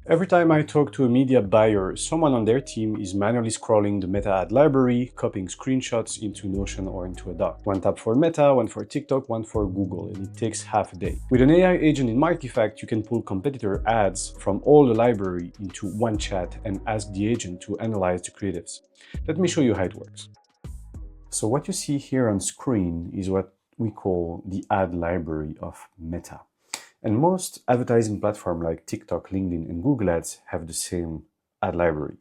Every time I talk to a media buyer, someone on their team is manually scrolling the Meta ad library, copying screenshots into Notion or into a doc. One tab for Meta, one for TikTok, one for Google, and it takes half a day. With an AI agent in Markifact, you can pull competitor ads from all the library into one chat and ask the agent to analyze the creatives. Let me show you how it works. So what you see here on screen is what we call the ad library of Meta. And most advertising platforms like TikTok, LinkedIn, and Google Ads have the same ad library.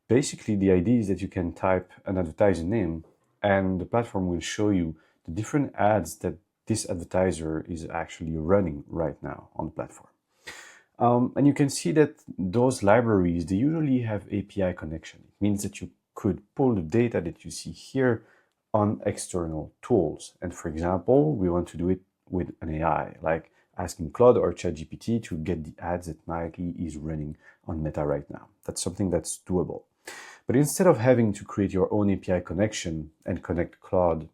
Basically, the idea is that you can type an advertiser name and the platform will show you the different ads that this advertiser is actually running right now on the platform. And you can see that those libraries, they usually have API connection. It means that you could pull the data that you see here on external tools. And for example, we want to do it with an AI, like asking Claude or ChatGPT to get the ads that Nike is running on Meta right now. That's something that's doable. But instead of having to create your own API connection and connect Claude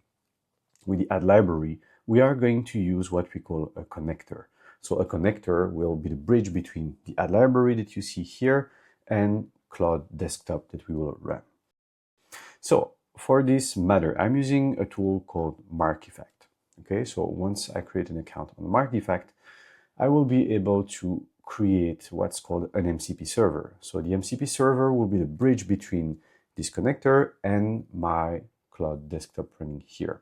with the ad library, we are going to use what we call a connector. So a connector will be the bridge between the ad library that you see here and Claude desktop that we will run. So for this matter, I'm using a tool called Markifact. Okay, so once I create an account on Markifact, I will be able to create what's called an MCP server. So the MCP server will be the bridge between this connector and my Claude desktop running here.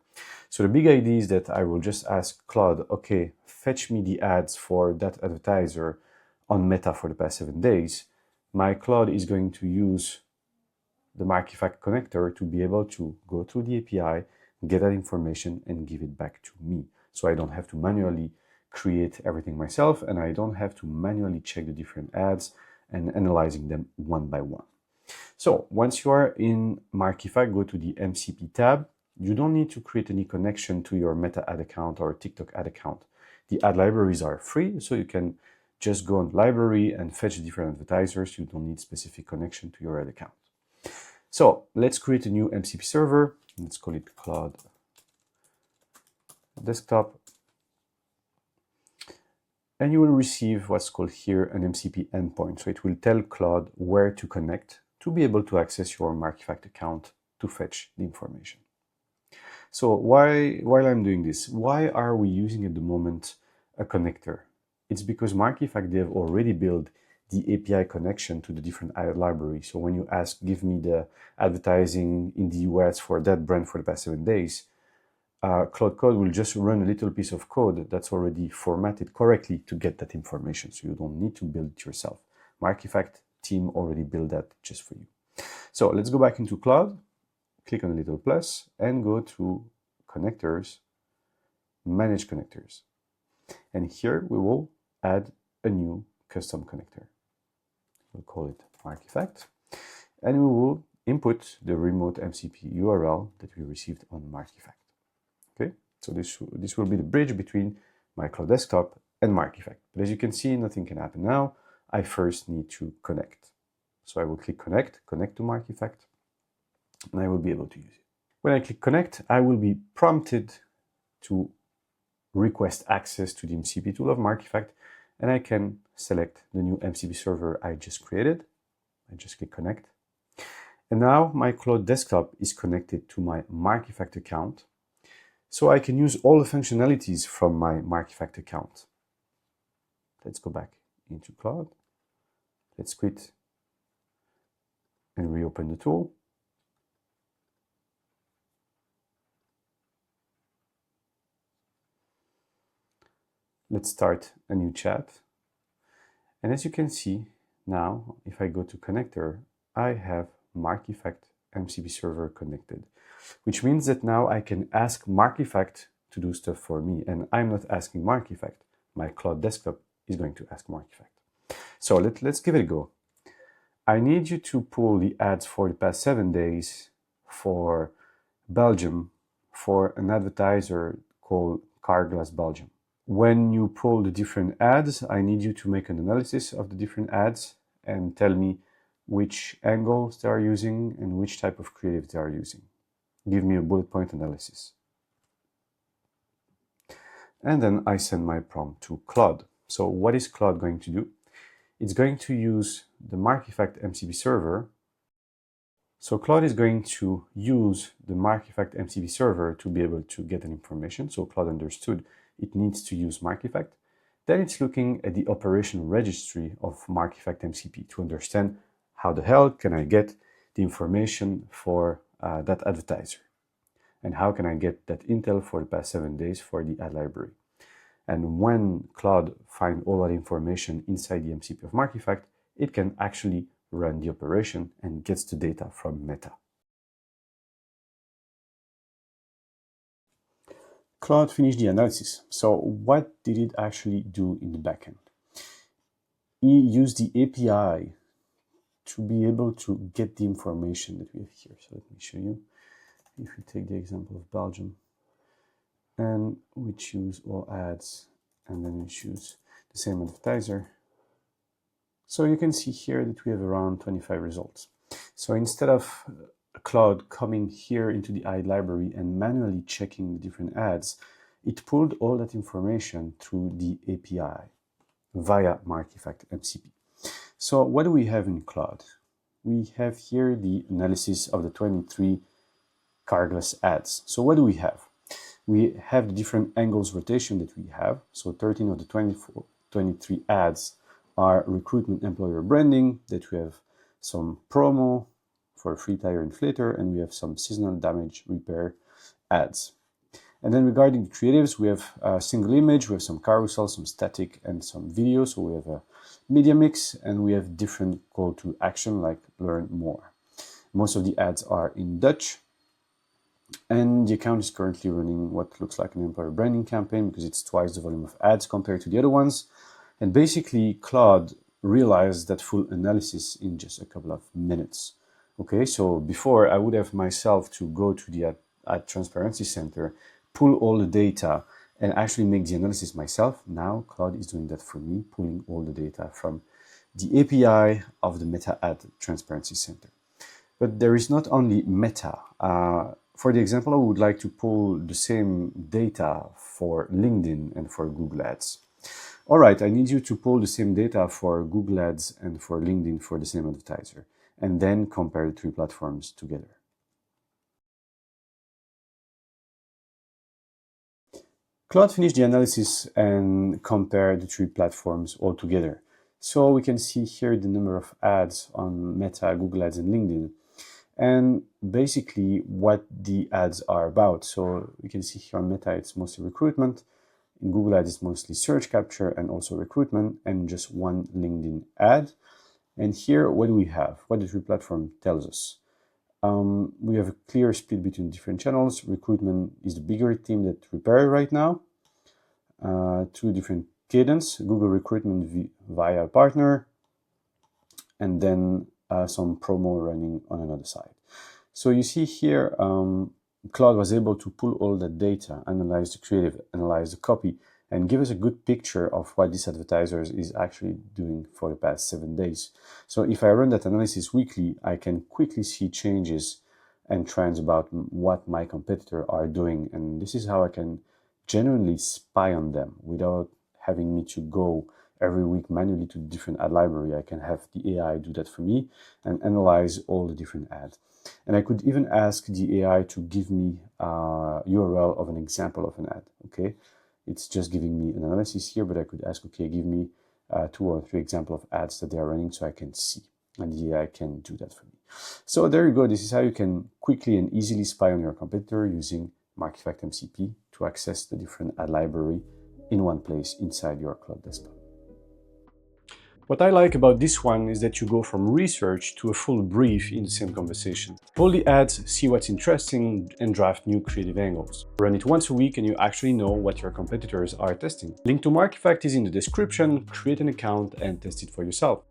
So the big idea is that I will just ask Claude, okay, fetch me the ads for that advertiser on Meta for the past 7 days. My Claude is going to use the Markifact connector to be able to go through the API, get that information and give it back to me. So I don't have to manually create everything myself and I don't have to manually check the different ads and analyzing them one by one. So once you are in Markifact, go to the MCP tab. You don't need to create any connection to your Meta ad account or TikTok ad account. The ad libraries are free, so you can just go on the library and fetch different advertisers. You don't need specific connection to your ad account. So let's create a new MCP server. Let's call it Claude Desktop. And you will receive what's called here an MCP endpoint. So it will tell Claude where to connect to be able to access your Markifact account to fetch the information. So while I'm doing this, why are we using at the moment a connector? It's because Markifact, they have already built the API connection to the different ad libraries. So when you ask, give me the advertising in the US for that brand for the past 7 days, Claude Code will just run a little piece of code that's already formatted correctly to get that information. So you don't need to build it yourself. Markifact team already built that just for you. So let's go back into Claude, click on the little plus and go to connectors, manage connectors. And here we will add a new custom connector. We'll call it Markifact, and we will input the remote MCP URL that we received on Markifact. Okay, so this will be the bridge between my Claude desktop and Markifact. But as you can see, nothing can happen now. I first need to connect. So I will click connect to Markifact, and I will be able to use it. When I click connect, I will be prompted to request access to the MCP tool of Markifact, and I can select the new MCP server I just created. I just click connect. And now my Claude desktop is connected to my Markifact account. So I can use all the functionalities from my Markifact account. Let's go back into Claude. Let's quit and reopen the tool. Let's start a new chat. And as you can see, now, if I go to connector, I have Markifact MCP server connected, which means that now I can ask Markifact to do stuff for me. And I'm not asking Markifact. My Claude desktop is going to ask Markifact. So let's give it a go. I need you to pull the ads for the past 7 days for Belgium for an advertiser called Carglass Belgium. When you pull the different ads, I need you to make an analysis of the different ads and tell me which angles they are using and which type of creative they are using. Give me a bullet point analysis. And then I send my prompt to Claude. So what is Claude going to do? it's going to use the mark effect MCP server. So Claude is going to use the mark effect MCP server to be able to get an information. So Claude understood it needs to use mark effect. Then it's looking at the operation registry of mark effect MCP to understand how the hell can I get the information for that advertiser, and how can I get that intel for the past 7 days for the ad library. And when Claude finds all that information inside the MCP of mark effect, it can actually run the operation and gets the data from Meta. Claude finished the analysis. So what did it actually do in the backend? He used the API to be able to get the information that we have here. So let me show you. If we take the example of Belgium, and we choose all ads, and then we choose the same advertiser. So you can see here that we have around 25 results. So instead of Claude coming here into the ad library and manually checking the different ads, it pulled all that information through the API via mark effect MCP. So what do we have in Claude? We have here the analysis of the 23 cargless ads. So what do we have? We have the different angles rotation that we have. So 13 of the 23 ads are recruitment employer branding, that we have some promo for a free tire inflator, and we have some seasonal damage repair ads. And then regarding the creatives, we have a single image, we have some carousel, some static, and some video. So we have a media mix, and we have different call to action like learn more. Most of the ads are in Dutch. And the account is currently running what looks like an employer branding campaign because it's twice the volume of ads compared to the other ones. And basically, Claude realized that full analysis in just a couple of minutes. Okay, so before I would have myself to go to the ad transparency center, pull all the data, and actually make the analysis myself. Now, Claude is doing that for me, pulling all the data from the API of the Meta Ad Transparency Center. But there is not only Meta. For the example, I would like to pull the same data for LinkedIn and for Google Ads. All right, I need you to pull the same data for Google Ads and for LinkedIn for the same advertiser, and then compare the three platforms together. Claude finished the analysis and compared the three platforms all together. So we can see here the number of ads on Meta, Google Ads, and LinkedIn, and basically what the ads are about. So we can see here on Meta, it's mostly recruitment. In Google Ads, it's mostly search capture and also recruitment, and just one LinkedIn ad. And here, what do we have? What the three platform tells us? We have a clear split between different channels. Recruitment is the bigger team that repair right now. Two different cadence, Google recruitment via partner, and then some promo running on another side. So you see here, Claude was able to pull all that data, analyze the creative, analyze the copy, and give us a good picture of what this advertiser is actually doing for the past 7 days. So if I run that analysis weekly, I can quickly see changes and trends about what my competitor are doing. And this is how I can genuinely spy on them without having me to go every week manually to the different ad library. I can have the AI do that for me and analyze all the different ads. And I could even ask the AI to give me a URL of an example of an ad, okay? It's just giving me an analysis here, but I could ask, okay, give me 2 or 3 examples of ads that they are running so I can see. And the AI can do that for me. So there you go. This is how you can quickly and easily spy on your competitor using mark effect MCP to access the different ad library in one place inside your Claude desktop. What I like about this one is that you go from research to a full brief in the same conversation. Pull the ads, see what's interesting, and draft new creative angles. Run it once a week and you actually know what your competitors are testing. Link to Mark Effect is in the description. Create an account and test it for yourself.